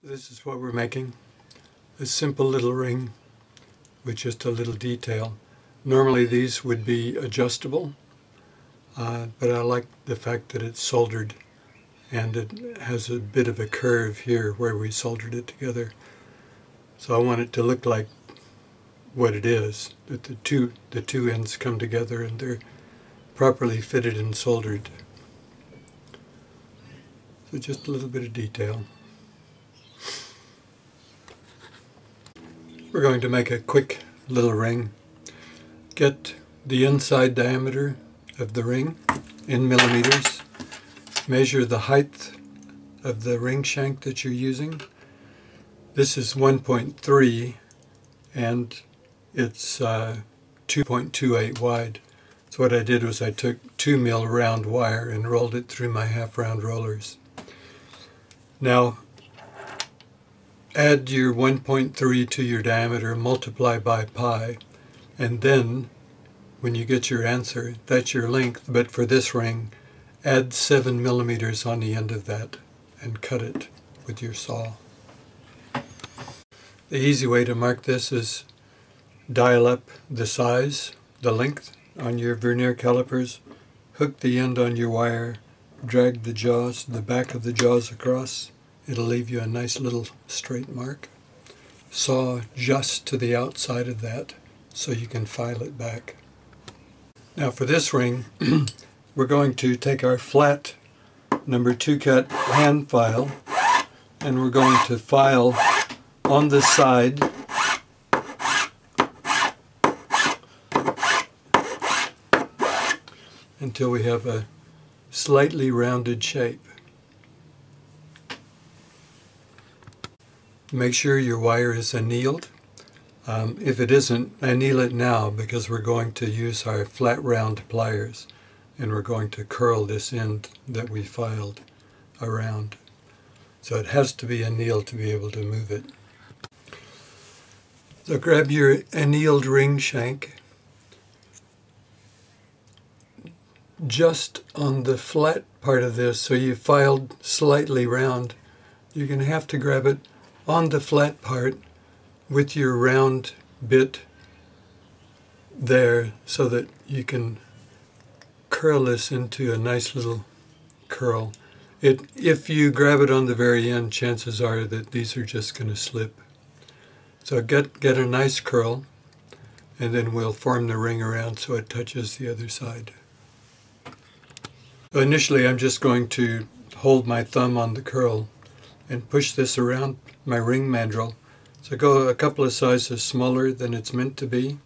This is what we're making. A simple little ring with just a little detail. Normally these would be adjustable, but I like the fact that it's soldered and it has a bit of a curve here where we soldered it together. So I want it to look like what it is, that the two ends come together and they're properly fitted and soldered. So just a little bit of detail. We're going to make a quick little ring. Get the inside diameter of the ring in millimeters. Measure the height of the ring shank that you're using. This is 1.3 and it's 2.28 wide. So what I did was I took 2 mil round wire and rolled it through my half round rollers. Now add your 1.3 to your diameter, multiply by pi, and then when you get your answer, that's your length, but for this ring, add 7 millimeters on the end of that and cut it with your saw. The easy way to mark this is dial up the size, the length on your vernier calipers, hook the end on your wire, drag the jaws, the back of the jaws across. It'll leave you a nice little straight mark. Saw just to the outside of that so you can file it back. Now for this ring, we're going to take our flat number 2 cut hand file and we're going to file on the side until we have a slightly rounded shape. Make sure your wire is annealed. If it isn't, anneal it now because we're going to use our flat round pliers and we're going to curl this end that we filed around. So it has to be annealed to be able to move it. So grab your annealed ring shank. Just on the flat part of this, so you filed slightly round, you're going to have to grab it on the flat part with your round bit there so that you can curl this into a nice little curl. If you grab it on the very end, chances are that these are just going to slip. So get a nice curl and then we'll form the ring around so it touches the other side. So initially I'm just going to hold my thumb on the curl and push this around my ring mandrel. So go a couple of sizes smaller than it's meant to be.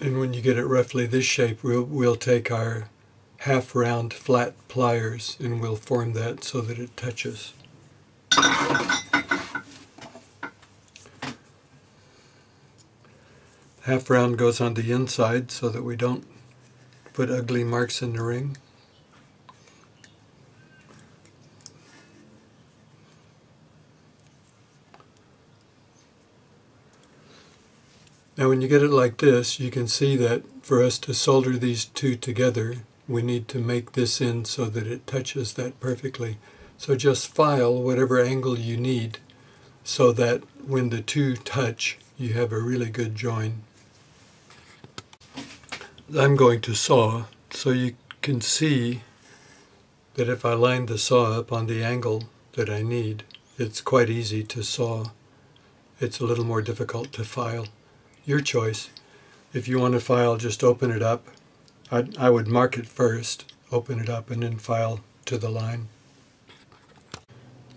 And when you get it roughly this shape, we'll take our half round flat pliers and we'll form that so that it touches. Half round goes on the inside so that we don't put ugly marks in the ring. Now when you get it like this, you can see that for us to solder these two together, we need to make this end so that it touches that perfectly. So just file whatever angle you need so that when the two touch, you have a really good join. I'm going to saw, so you can see that if I line the saw up on the angle that I need, it's quite easy to saw. It's a little more difficult to file. Your choice. If you want to file, just open it up. I would mark it first, open it up, and then file to the line.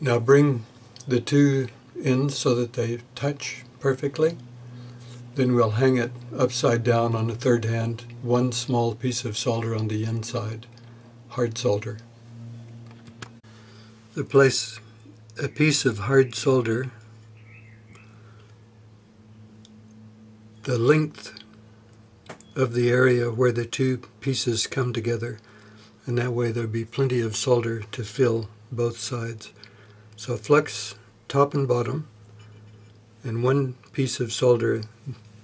Now bring the two ends so that they touch perfectly. Then we'll hang it upside down on the third hand, one small piece of solder on the inside, hard solder. So place a piece of hard solder the length of the area where the two pieces come together, and that way there'll be plenty of solder to fill both sides. So flex top and bottom, and one piece of solder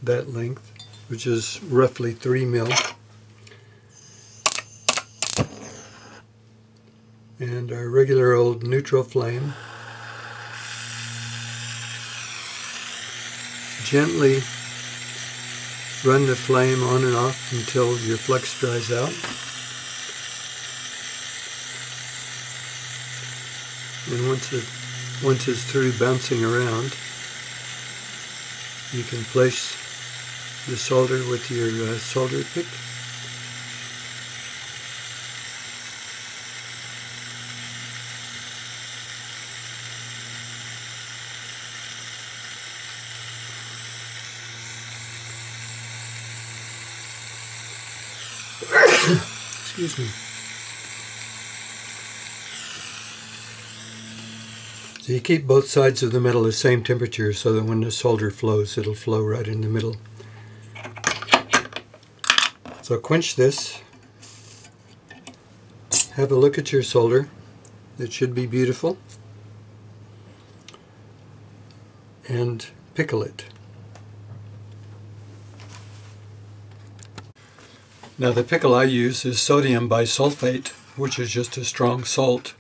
that length, which is roughly 3 mil. and our regular old neutral flame. Gently run the flame on and off until your flux dries out. And once it's through bouncing around, you can place the solder with your solder pick. Excuse me. So you keep both sides of the metal the same temperature so that when the solder flows, it'll flow right in the middle. So quench this. Have a look at your solder. It should be beautiful. And pickle it. Now the pickle I use is sodium bisulfate, which is just a strong salt.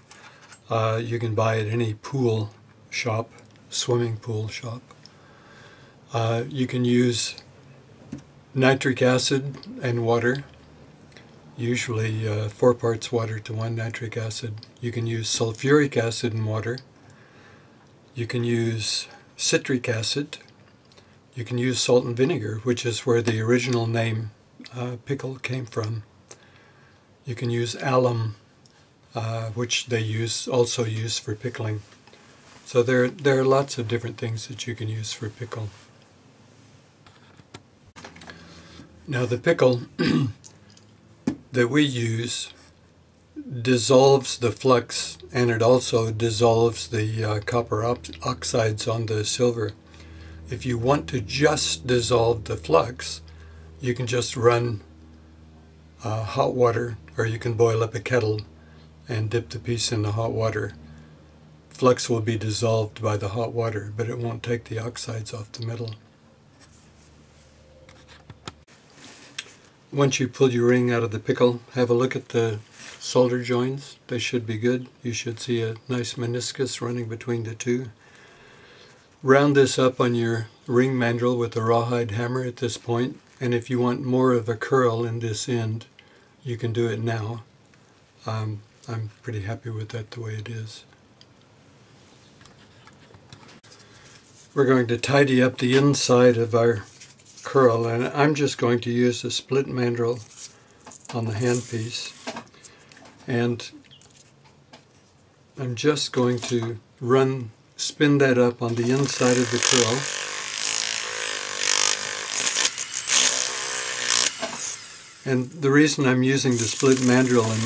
You can buy at any pool shop, swimming pool shop. You can use nitric acid and water, usually 4 parts water to 1 nitric acid. You can use sulfuric acid and water. You can use citric acid. You can use salt and vinegar, which is where the original name pickle came from. You can use alum, which they also use for pickling. So there are lots of different things that you can use for pickle. Now the pickle that we use dissolves the flux, and it also dissolves the copper oxides on the silver. If you want to just dissolve the flux, you can just run hot water, or you can boil up a kettle and dip the piece in the hot water. Flux will be dissolved by the hot water, but it won't take the oxides off the metal. Once you pull your ring out of the pickle, have a look at the solder joins. They should be good. You should see a nice meniscus running between the two. Round this up on your ring mandrel with a rawhide hammer at this point, and if you want more of a curl in this end, you can do it now. I'm pretty happy with that the way it is. We're going to tidy up the inside of our curl, and I'm just going to use a split mandrel on the handpiece, and I'm just going to spin that up on the inside of the curl. And the reason I'm using the split mandrel and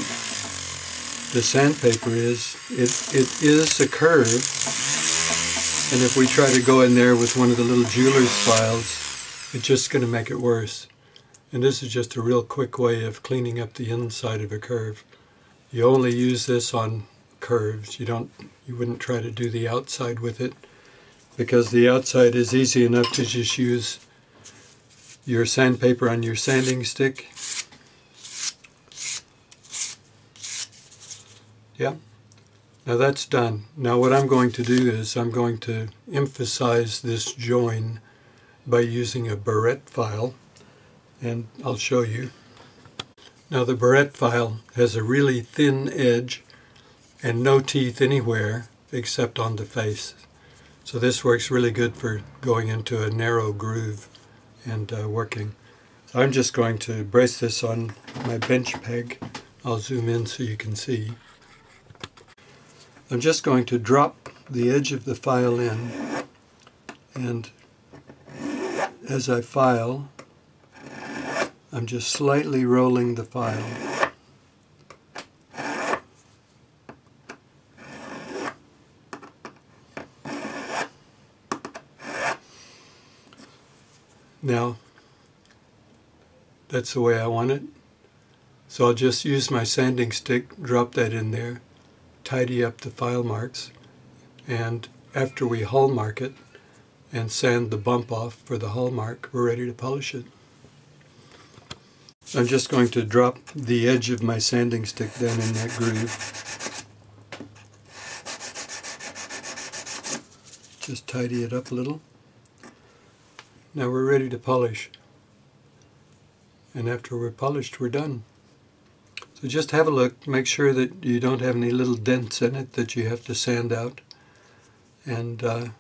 the sandpaper is it is a curve, and if we try to go in there with one of the little jeweler's files, it's just going to make it worse. And this is just a real quick way of cleaning up the inside of a curve. You only use this on curves. You wouldn't try to do the outside with it, because the outside is easy enough to just use your sandpaper on your sanding stick. Yeah, now that's done. Now what I'm going to do is I'm going to emphasize this join by using a barrette file, and I'll show you. Now the barrette file has a really thin edge and no teeth anywhere except on the face. So this works really good for going into a narrow groove and working. I'm just going to brace this on my bench peg. I'll zoom in so you can see. I'm just going to drop the edge of the file in, and as I file, I'm just slightly rolling the file. Now, that's the way I want it. So I'll just use my sanding stick, drop that in there, tidy up the file marks, and after we hallmark it and sand the bump off for the hallmark, we're ready to polish it. I'm just going to drop the edge of my sanding stick then in that groove. Just tidy it up a little. Now we're ready to polish. And after we're polished, we're done. So just have a look, make sure that you don't have any little dents in it that you have to sand out. And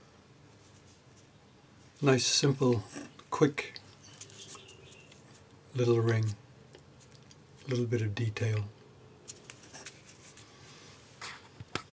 nice, simple, quick little ring, a little bit of detail.